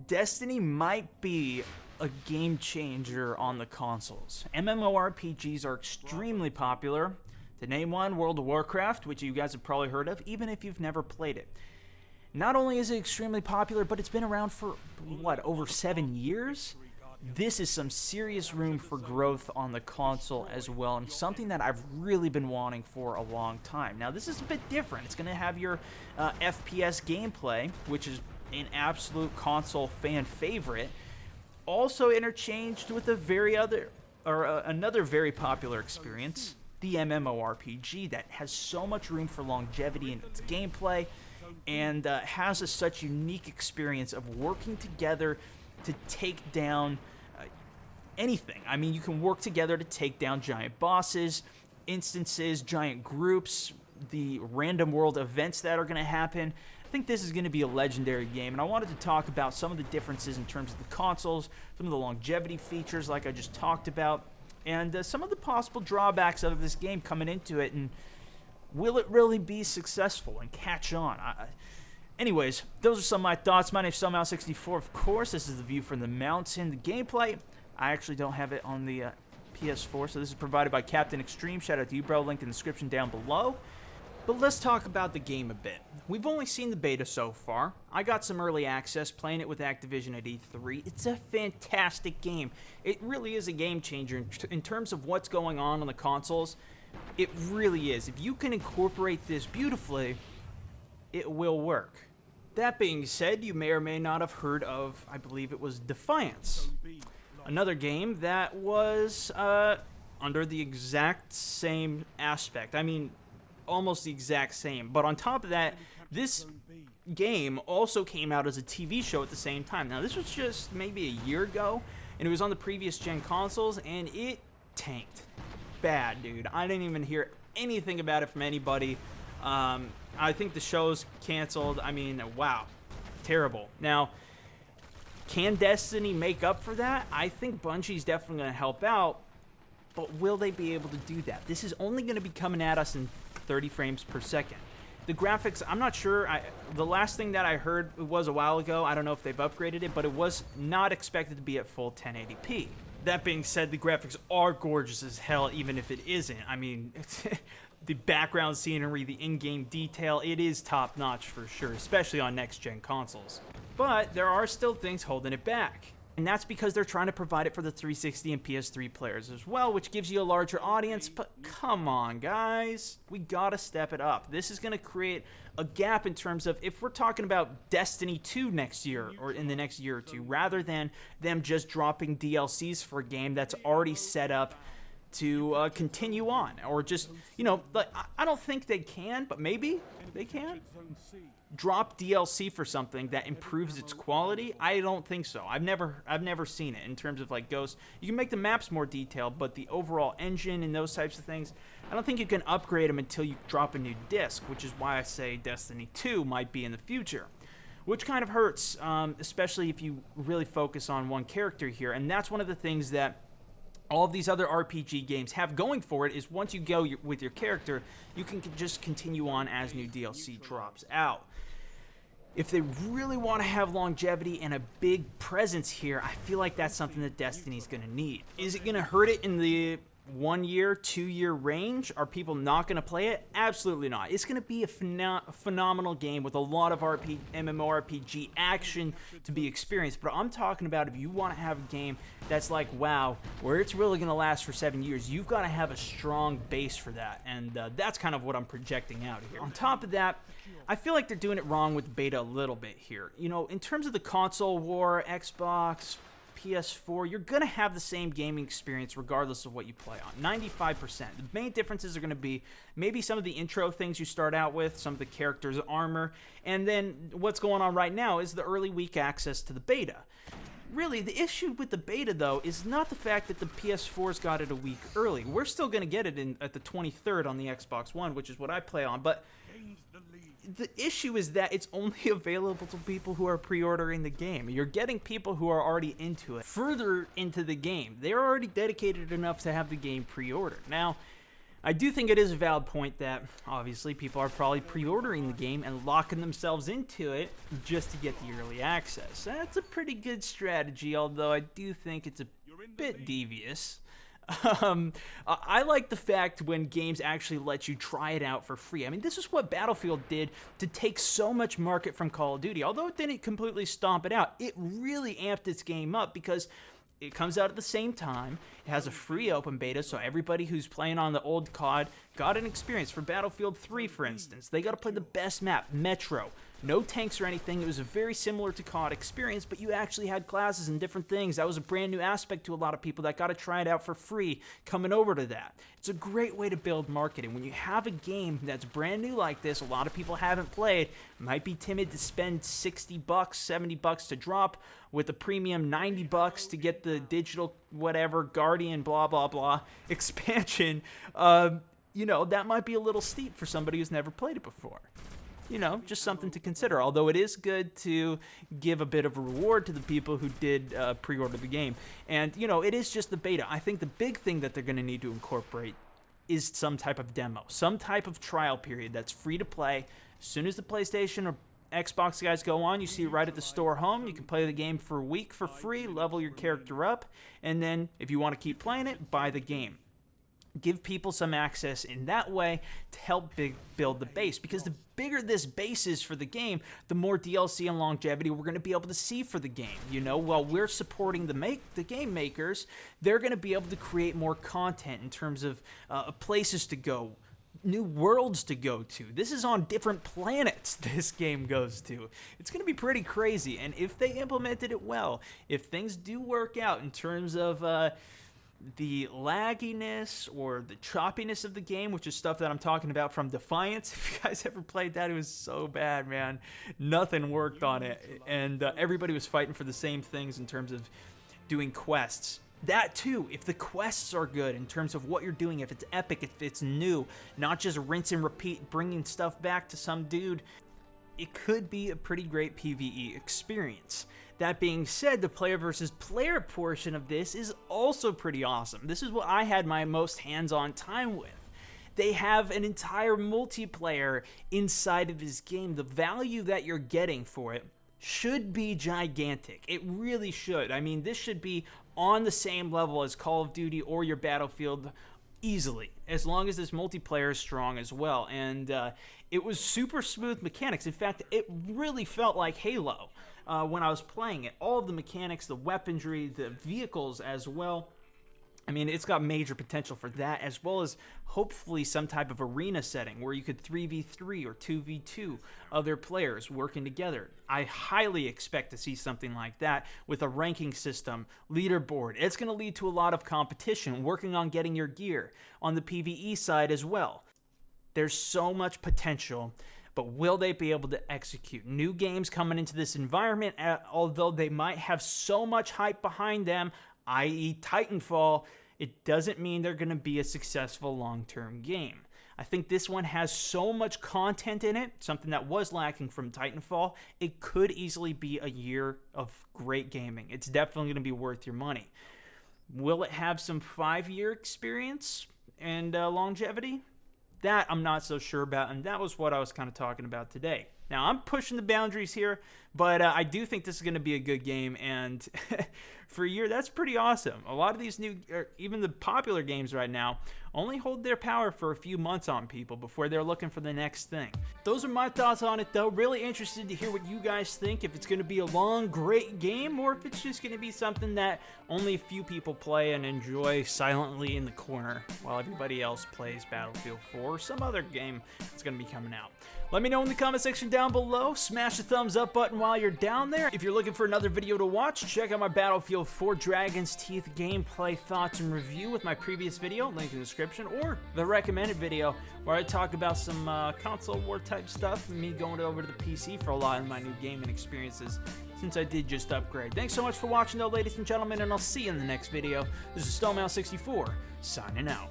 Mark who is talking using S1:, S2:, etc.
S1: Destiny might be a game changer on the consoles. MMORPGs are extremely popular. To name one, World of Warcraft, which you guys have probably heard of, even if you've never played it. Not only is it extremely popular, but it's been around for, what, over 7 years? This is some serious room for growth on the console as well, and something that I've really been wanting for a long time. Now, this is a bit different. It's going to have your FPS gameplay, which is an absolute console fan favorite, also interchanged with another very popular experience, the MMORPG, that has so much room for longevity in its gameplay and has such unique experience of working together to take down anything. I mean, you can work together to take down giant bosses, instances, giant groups, the random world events that are going to happen. I think this is going to be a legendary game, and I wanted to talk about some of the differences in terms of the consoles, some of the longevity features like I just talked about, and some of the possible drawbacks of this game coming into it, and will it really be successful and catch on? Anyways, those are some of my thoughts. My name's Somehow64, of course. This is the view from the mountain. The gameplay, I actually don't have it on the PS4, so this is provided by Captain Extreme. Shout out to you, bro. Link in the description down below. But let's talk about the game a bit. We've only seen the beta so far. I got some early access playing it with Activision at E3. It's a fantastic game. It really is a game changer in terms of what's going on the consoles. It really is. If you can incorporate this beautifully, it will work. That being said, you may or may not have heard of, I believe it was Defiance. Another game that was under the exact same aspect. I mean, almost the exact same. But on top of that, this game also came out as a TV show at the same time. Now, this was just maybe a year ago, and it was on the previous gen consoles, and it tanked. Bad, dude. I didn't even hear anything about it from anybody. I think the show's canceled. I mean, wow. Terrible. Now, can Destiny make up for that? I think Bungie's definitely going to help out, but will they be able to do that? This is only going to be coming at us in 30 frames per second. The graphics, I'm not sure. The last thing that I heard was a while ago. I don't know if they've upgraded it, but it was not expected to be at full 1080p. That being said, the graphics are gorgeous as hell, even if it isn't. I mean, the background scenery, the in-game detail, it is top-notch for sure, especially on next-gen consoles. But there are still things holding it back. And that's because they're trying to provide it for the 360 and PS3 players as well, which gives you a larger audience. But come on, guys. We gotta step it up. This is gonna create a gap in terms of if we're talking about Destiny 2 next year or in the next year or two, rather than them just dropping DLCs for a game that's already set up to continue on, or just, you know, like, I don't think they can, but maybe they can drop DLC for something that improves its quality. I don't think so. I've never seen it in terms of like Ghost. You can make the maps more detailed, but the overall engine and those types of things, I don't think you can upgrade them until you drop a new disc, which is why I say Destiny 2 might be in the future. Which kind of hurts, especially if you really focus on one character here, and that's one of the things that all of these other RPG games have going for it, is once you go with your character, you can just continue on as new DLC drops out. If they really want to have longevity and a big presence here, I feel like that's something that Destiny's going to need. Is it going to hurt it in the 1 year, 2 year range? Are people not going to play it? Absolutely not. It's going to be a phenomenal game with a lot of MMORPG action to be experienced. But I'm talking about if you want to have a game that's like WoW, where it's really going to last for 7 years, you've got to have a strong base for that. And that's kind of what I'm projecting out here. On top of that, I feel like they're doing it wrong with beta a little bit here. You know, in terms of the console war, Xbox, PS4, you're going to have the same gaming experience regardless of what you play on. 95%. The main differences are going to be maybe some of the intro things you start out with, some of the characters' armor, and then what's going on right now is the early week access to the beta. Really, the issue with the beta, though, is not the fact that the PS4's got it a week early. We're still going to get it at the 23rd on the Xbox One, which is what I play on, but the issue is that it's only available to people who are pre-ordering the game. You're getting people who are already into it, further into the game. They're already dedicated enough to have the game pre-ordered. Now, I do think it is a valid point that obviously people are probably pre-ordering the game and locking themselves into it just to get the early access. That's a pretty good strategy, although I do think it's a bit devious. I like the fact when games actually let you try it out for free. I mean, this is what Battlefield did to take so much market from Call of Duty. Although it didn't completely stomp it out, it really amped its game up because it comes out at the same time. It has a free open beta, so everybody who's playing on the old COD got an experience. For Battlefield 3, for instance, they got to play the best map, Metro. No tanks or anything. It was a very similar to COD experience, but you actually had classes and different things. That was a brand new aspect to a lot of people that got to try it out for free coming over to that. It's a great way to build marketing. When you have a game that's brand new like this, a lot of people haven't played, might be timid to spend $60, $70 to drop with a premium $90 to get the digital whatever, Guardian, blah, blah, blah, expansion. You know, that might be a little steep for somebody who's never played it before. You know, just something to consider. Although it is good to give a bit of a reward to the people who did pre-order the game. And, you know, it is just the beta. I think the big thing that they're going to need to incorporate is some type of demo, some type of trial period that's free to play. As soon as the PlayStation or Xbox guys go on, you see it right at the store home. You can play the game for a week for free, level your character up, and then if you want to keep playing it, buy the game. Give people some access in that way to help build the base, because the bigger this base is for the game, the more DLC and longevity we're going to be able to see for the game. You know, while we're supporting the game makers, they're going to be able to create more content in terms of places to go, new worlds to go to. This is on different planets this game goes to. It's going to be pretty crazy, and if they implemented it well, if things do work out in terms of the lagginess or the choppiness of the game, which is stuff that I'm talking about from Defiance. If you guys ever played that, it was so bad, man. Nothing worked on it, and everybody was fighting for the same things in terms of doing quests. That too, if the quests are good in terms of what you're doing, if it's epic, if it's new, not just rinse and repeat, bringing stuff back to some dude, it could be a pretty great PvE experience. That being said, the player versus player portion of this is also pretty awesome. This is what I had my most hands-on time with. They have an entire multiplayer inside of this game. The value that you're getting for it should be gigantic. It really should. I mean, this should be on the same level as Call of Duty or your Battlefield easily, as long as this multiplayer is strong as well. And it was super smooth mechanics. In fact, it really felt like Halo when I was playing it. All of the mechanics, the weaponry, the vehicles as well. I mean, it's got major potential for that, as well as hopefully some type of arena setting where you could 3v3 or 2v2 other players working together. I highly expect to see something like that with a ranking system, leaderboard. It's going to lead to a lot of competition, working on getting your gear on the PvE side as well. There's so much potential, but will they be able to execute? New games coming into this environment, although they might have so much hype behind them, i.e. Titanfall, it doesn't mean they're going to be a successful long-term game. I think this one has so much content in it, something that was lacking from Titanfall, it could easily be a year of great gaming. It's definitely going to be worth your money. Will it have some 5-year experience and longevity? That I'm not so sure about, and that was what I was kind of talking about today. Now, I'm pushing the boundaries here, but I do think this is going to be a good game, and for a year, that's pretty awesome. A lot of these new, even the popular games right now, only hold their power for a few months on people before they're looking for the next thing. Those are my thoughts on it, though. Really interested to hear what you guys think, if it's going to be a long, great game, or if it's just going to be something that only a few people play and enjoy silently in the corner while everybody else plays Battlefield 4 or some other game that's going to be coming out. Let me know in the comment section down below. Smash the thumbs up button while you're down there. If you're looking for another video to watch, check out my Battlefield 4 Dragon's Teeth gameplay thoughts and review with my previous video, link in the description, or the recommended video where I talk about some console war type stuff and me going over to the PC for a lot of my new gaming experiences since I did just upgrade. Thanks so much for watching though, ladies and gentlemen, and I'll see you in the next video. This is StoneMouse64, signing out.